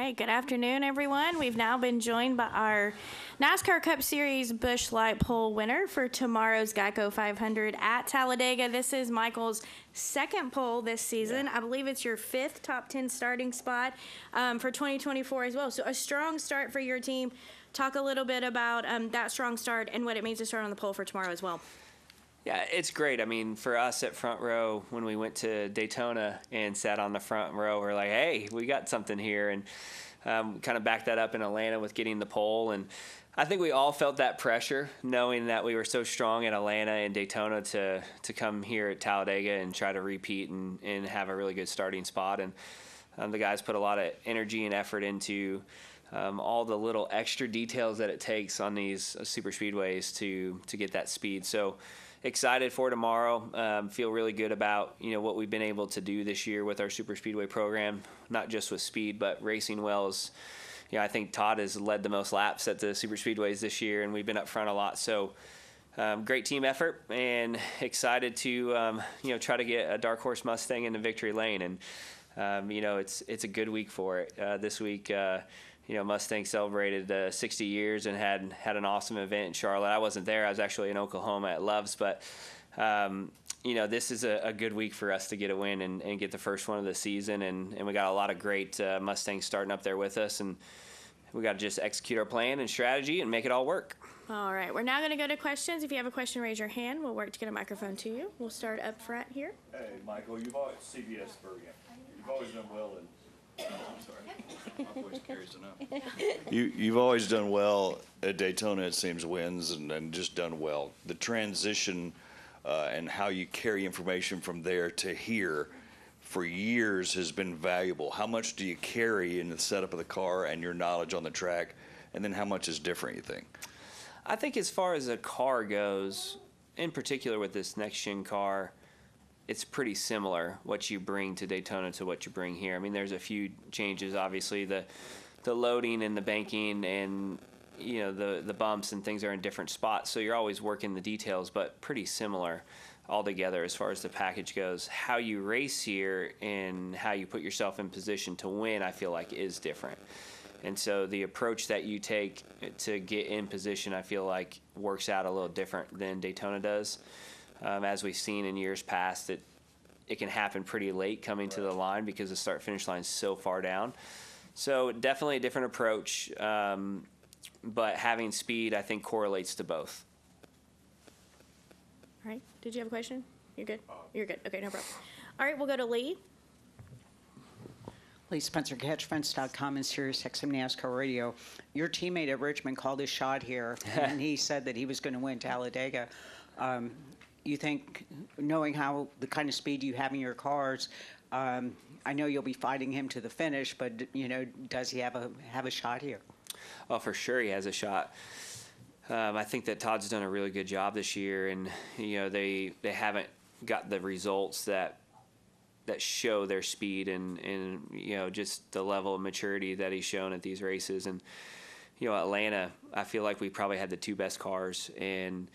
right, good afternoon, everyone. We've now been joined by our NASCAR Cup Series Busch Light Pole winner for tomorrow's Geico 500 at Talladega. This is Michael's second pole this season. I believe it's your fifth top 10 starting spot for 2024 as well. So a strong start for your team. Talk a little bit about that strong start and what it means to start on the pole for tomorrow as well. Yeah, it's great. I mean, for us at front row, when we went to Daytona and sat on the front row, we're like, hey, we got something here. And kind of backed that up in Atlanta with getting the pole. And I think we all felt that pressure, knowing that we were so strong at Atlanta and Daytona to come here at Talladega and try to repeat and have a really good starting spot. And the guys put a lot of energy and effort into all the little extra details that it takes on these super speedways to get that speed. So excited for tomorrow. Feel really good about what we've been able to do this year with our super speedway program, not just with speed but racing wells. I think Todd has led the most laps at the super speedways this year, and we've been up front a lot. So great team effort, and excited to try to get a dark horse Mustang in the victory lane. And it's a good week for it. This week Mustang celebrated 60 years and had an awesome event in Charlotte. I wasn't there. I was actually in Oklahoma at Love's. But, this is a good week for us to get a win and get the first one of the season. And we got a lot of great Mustangs starting up there with us. And we got to just execute our plan and strategy and make it all work. All right. We're now going to go to questions. If you have a question, raise your hand. We'll work to get a microphone to you. We'll start up front here. Hey, Michael, you've always CBS Bergen. You've always done well in. I'm sorry. My voice carries enough. You've always done well at Daytona, it seems, wins and just done well. The transition and how you carry information from there to here for years has been valuable. How much do you carry in the setup of the car and your knowledge on the track, and then how much is different, you think? I think as far as a car goes, in particular with this next-gen car, it's pretty similar what you bring to Daytona to what you bring here. I mean, there's a few changes, obviously. The loading and the banking and, the bumps and things are in different spots. So you're always working the details, but pretty similar altogether as far as the package goes. How you race here and how you put yourself in position to win, I feel like, is different. And so the approach that you take to get in position, I feel like, works out a little different than Daytona does. As we've seen in years past, it can happen pretty late coming to the line because the start-finish line is so far down. So definitely a different approach, but having speed, I think, correlates to both. All right. Did you have a question? You're good? You're good. Okay, no problem. All right, we'll go to Lee. Lee Spencer, CatchFence.com and SiriusXM NASCAR Radio. Your teammate at Richmond called his shot here, and he said that he was going to win Talladega. You think, knowing how the kind of speed you have in your cars, I know you'll be fighting him to the finish, but does he have a shot here? Oh, for sure he has a shot. I think that Todd's done a really good job this year, and they haven't got the results that show their speed and just the level of maturity that he's shown at these races. And Atlanta, I feel like we probably had the two best cars, and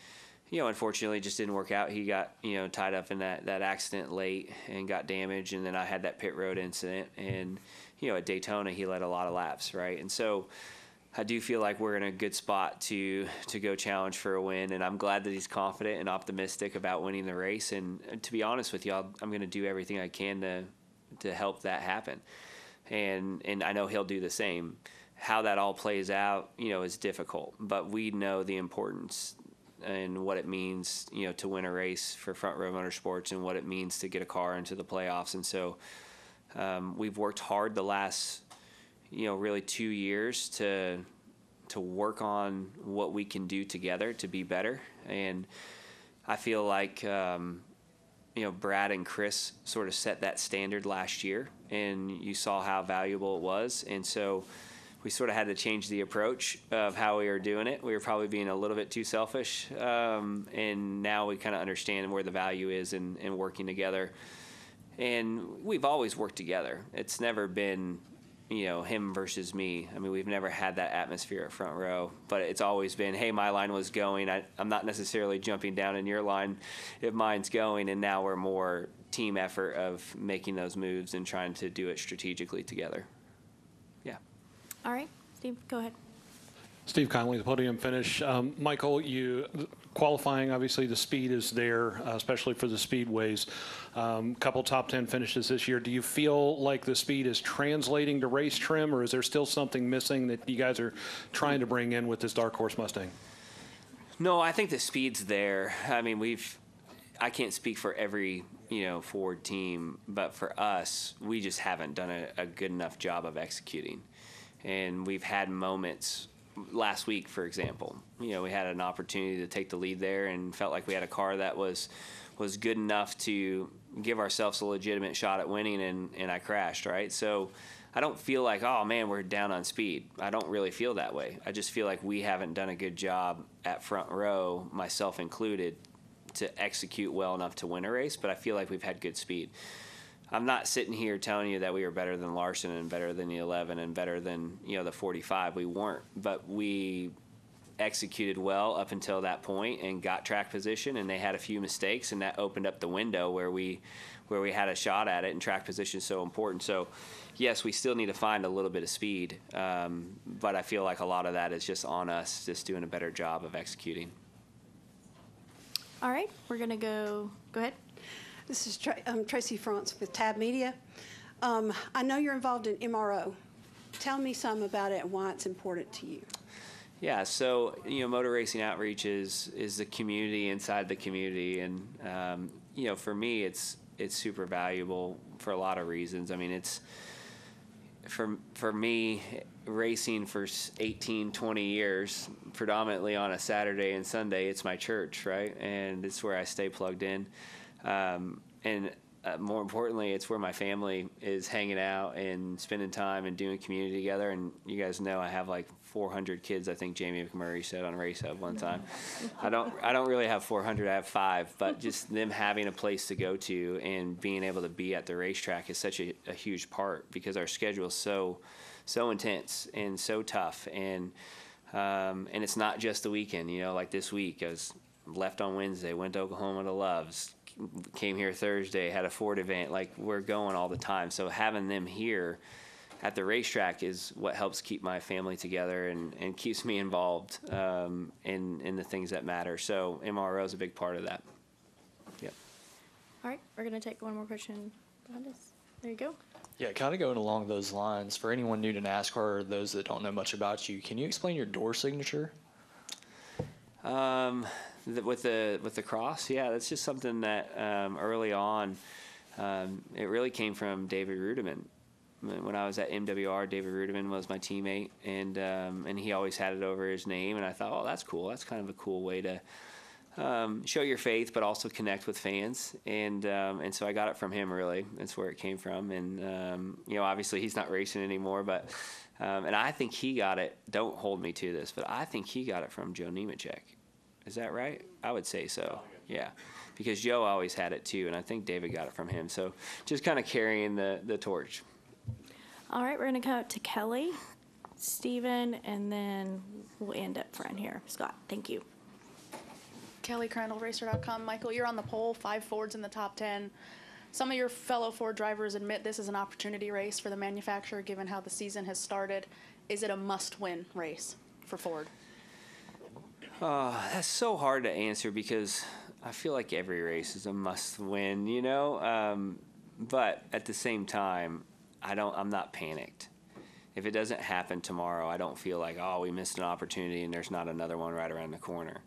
unfortunately, it just didn't work out. He got, tied up in that accident late and got damaged, and then I had that pit road incident. And, at Daytona, he led a lot of laps, right? And so I do feel like we're in a good spot to go challenge for a win, and I'm glad that he's confident and optimistic about winning the race. And to be honest with you, I'm going to do everything I can to help that happen. And I know he'll do the same. How that all plays out, is difficult, but we know the importance and what it means, to win a race for Front Row Motorsports and what it means to get a car into the playoffs. And so we've worked hard the last, really 2 years to work on what we can do together to be better. And I feel like, Brad and Chris sort of set that standard last year, and you saw how valuable it was. And so we sort of had to change the approach of how we were doing it. We were probably being a little bit too selfish, and now we kind of understand where the value is in working together. And we've always worked together. It's never been, him versus me. I mean, we've never had that atmosphere at front row, but it's always been, hey, my line was going. I'm not necessarily jumping down in your line if mine's going, and now we're more team effort of making those moves and trying to do it strategically together. Yeah. All right, Steve, go ahead. Steve Conley, the podium finish. Michael, you qualifying, obviously the speed is there, especially for the speedways. Couple top 10 finishes this year. Do you feel like the speed is translating to race trim, or is there still something missing that you guys are trying to bring in with this Dark Horse Mustang? No, I think the speed's there. I mean, I can't speak for every, Ford team, but for us, we just haven't done a good enough job of executing. And we've had moments last week, for example, we had an opportunity to take the lead there and felt like we had a car that was good enough to give ourselves a legitimate shot at winning, and I crashed, right? So I don't feel like, oh, man, we're down on speed. I don't really feel that way. I just feel like we haven't done a good job at front row, myself included, to execute well enough to win a race, but I feel like we've had good speed. I'm not sitting here telling you that we were better than Larson and better than the 11 and better than, the 45. We weren't, but we executed well up until that point and got track position, and they had a few mistakes, and that opened up the window where we had a shot at it, and track position is so important. So, yes, we still need to find a little bit of speed, but I feel like a lot of that is just on us, just doing a better job of executing. All right, we're going to go ahead. This is Tracy France with Tab Media. I know you're involved in MRO. Tell me some about it and why it's important to you. Yeah, so Motor Racing Outreach is the community inside the community, and for me, it's super valuable for a lot of reasons. I mean, it's for me, racing for 18, 20 years, predominantly on a Saturday and Sunday, it's my church, right? And it's where I stay plugged in. And more importantly, it's where my family is hanging out and spending time and doing community together. And you guys know I have like 400 kids, I think Jamie McMurray said on Race Hub one time. I don't really have 400, I have 5, but just them having a place to go to and being able to be at the racetrack is such a huge part, because our schedule is so intense and so tough. And it's not just the weekend, like this week, I was left on Wednesday, went to Oklahoma to Love's, came here Thursday, had a Ford event. Like, we're going all the time. So having them here at the racetrack is what helps keep my family together and keeps me involved in the things that matter. So MRO is a big part of that. Yep. All right, we're going to take one more question behind us. There you go. Yeah, kind of going along those lines, for anyone new to NASCAR or those that don't know much about you, can you explain your door signature? With the cross, yeah, that's just something that early on, it really came from David Rudiman. When I was at MWR, David Rudiman was my teammate, and he always had it over his name, and I thought, oh, that's cool. That's kind of a cool way to show your faith, but also connect with fans, and so I got it from him. Really, that's where it came from, and obviously he's not racing anymore, but and I think he got it. Don't hold me to this, but I think he got it from Joe Nemechek. Is that right? I would say so. Yeah, because Joe always had it too, and I think David got it from him. So just kind of carrying the torch. All right, we're going to come up to Kelly, Steven, and then we'll end up front here. Scott, thank you. Kelly, CrandallRacer.com. Michael, you're on the pole, 5 Fords in the top 10. Some of your fellow Ford drivers admit this is an opportunity race for the manufacturer, given how the season has started. Is it a must-win race for Ford? That's so hard to answer, because I feel like every race is a must-win, but at the same time, I'm not panicked. If it doesn't happen tomorrow, I don't feel like, oh, we missed an opportunity and there's not another one right around the corner.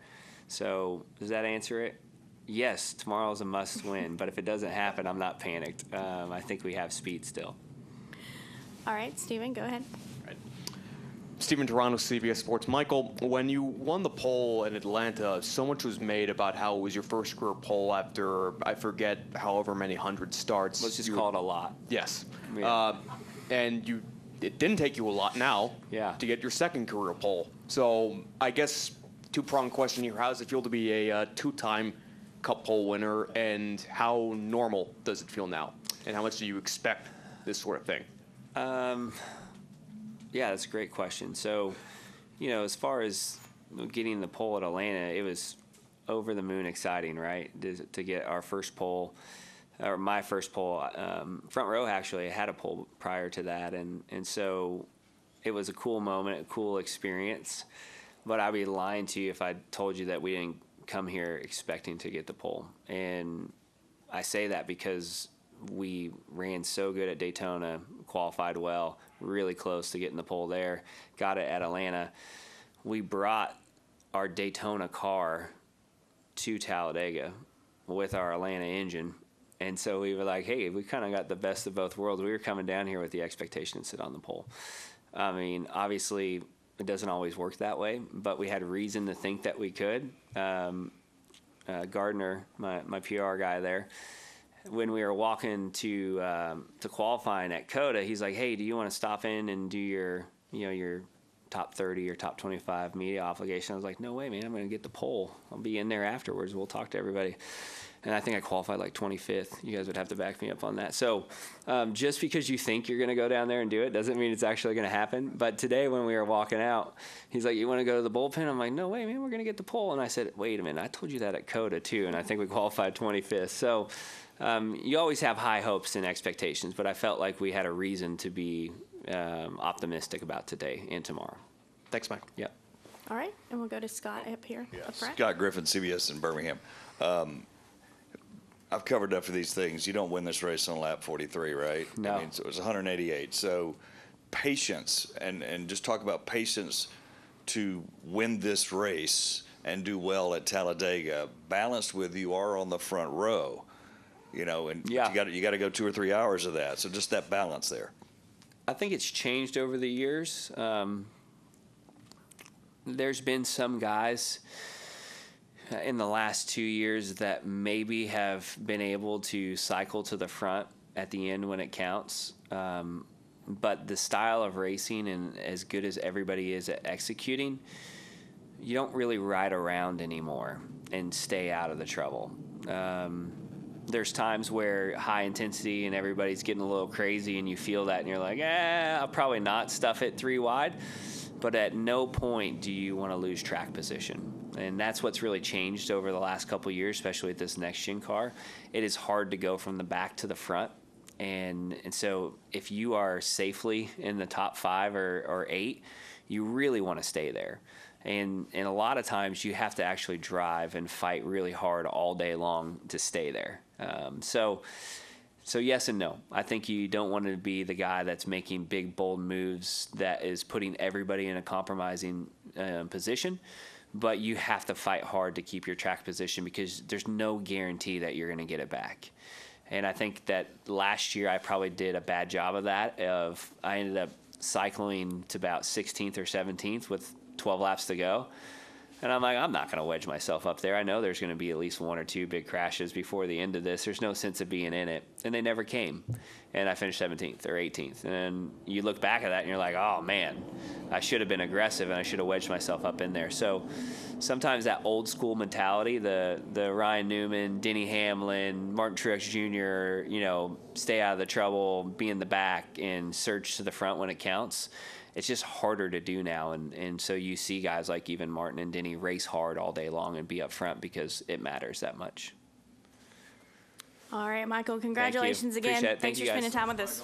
So does that answer it? Yes, tomorrow's a must-win, but if it doesn't happen, I'm not panicked. I think we have speed still. All right, Steven, go ahead. Steven Toronto, CBS Sports. Michael, when you won the pole in Atlanta, so much was made about how it was your first career pole after, I forget, however many hundred starts. Let's just call it a lot. Yes. Yeah. And it didn't take you a lot now to get your second career pole. So I guess two-pronged question here. How does it feel to be a two-time Cup pole winner, and how normal does it feel now? And how much do you expect this sort of thing? Yeah, that's a great question. So, as far as getting the pole at Atlanta, it was over the moon exciting, right? To get our first pole, or my first pole. Front row actually had a pole prior to that, and so it was a cool moment, a cool experience. But I'd be lying to you if I told you that we didn't come here expecting to get the pole. And I say that because we ran so good at Daytona, qualified well, really close to getting the pole there, got it at Atlanta. We brought our Daytona car to Talladega with our Atlanta engine. And so we were like, hey, we kind of got the best of both worlds. We were coming down here with the expectation to sit on the pole. I mean, obviously, it doesn't always work that way, but we had reason to think that we could. Gardner, my PR guy there, when we were walking to qualifying at COTA, he's like, hey, do you want to stop in and do your top 30 or top 25 media obligation? I was like, no way, man, I'm going to get the pole. I'll be in there afterwards. We'll talk to everybody. And I think I qualified like 25th. You guys would have to back me up on that. So just because you think you're going to go down there and do it doesn't mean it's actually going to happen. But today when we were walking out, he's like, you want to go to the bullpen? I'm like, no way, man, we're going to get the pole. And I said, wait a minute, I told you that at COTA too. And I think we qualified 25th. So you always have high hopes and expectations, but I felt like we had a reason to be optimistic about today and tomorrow. Thanks, Mike. Yep. All right, and we'll go to Scott up here up front. Scott Griffin, CBS in Birmingham. I've covered enough of these things. You don't win this race on lap 43, right? No. I mean, so it was 188. So patience, and just talk about patience to win this race and do well at Talladega, balanced with you are on the front row, and Yeah. you got to go 2 or 3 hours of that. So just that balance there. I think it's changed over the years. There's been some guys in the last 2 years that maybe have been able to cycle to the front at the end when it counts. But the style of racing, and as good as everybody is at executing, you don't really ride around anymore and stay out of the trouble. There's times where high intensity and everybody's getting a little crazy and you feel that and you're like, I'll probably not stuff it 3 wide. But at no point do you want to lose track position. And that's what's really changed over the last couple of years, especially with this next-gen car. It is hard to go from the back to the front. And so if you are safely in the top 5 or 8, you really want to stay there. And a lot of times you have to actually drive and fight really hard all day long to stay there. So yes and no. I think you don't want to be the guy that's making big, bold moves that is putting everybody in a compromising position. But you have to fight hard to keep your track position because there's no guarantee that you're going to get it back. And I think that last year I probably did a bad job of that. I ended up cycling to about 16th or 17th with 12 laps to go. And I'm like, I'm not going to wedge myself up there. I know there's going to be at least 1 or 2 big crashes before the end of this. There's no sense of being in it. And they never came. And I finished 17th or 18th. And you look back at that and you're like, oh, man, I should have been aggressive and I should have wedged myself up in there. So sometimes that old school mentality, the Ryan Newman, Denny Hamlin, Martin Truex Jr., stay out of the trouble, be in the back and surge to the front when it counts. It's just harder to do now, and so you see guys like even Martin and Denny race hard all day long and be up front because it matters that much. All right, Michael, congratulations again. Appreciate it. Thanks Thank for you, spending guys. time with us.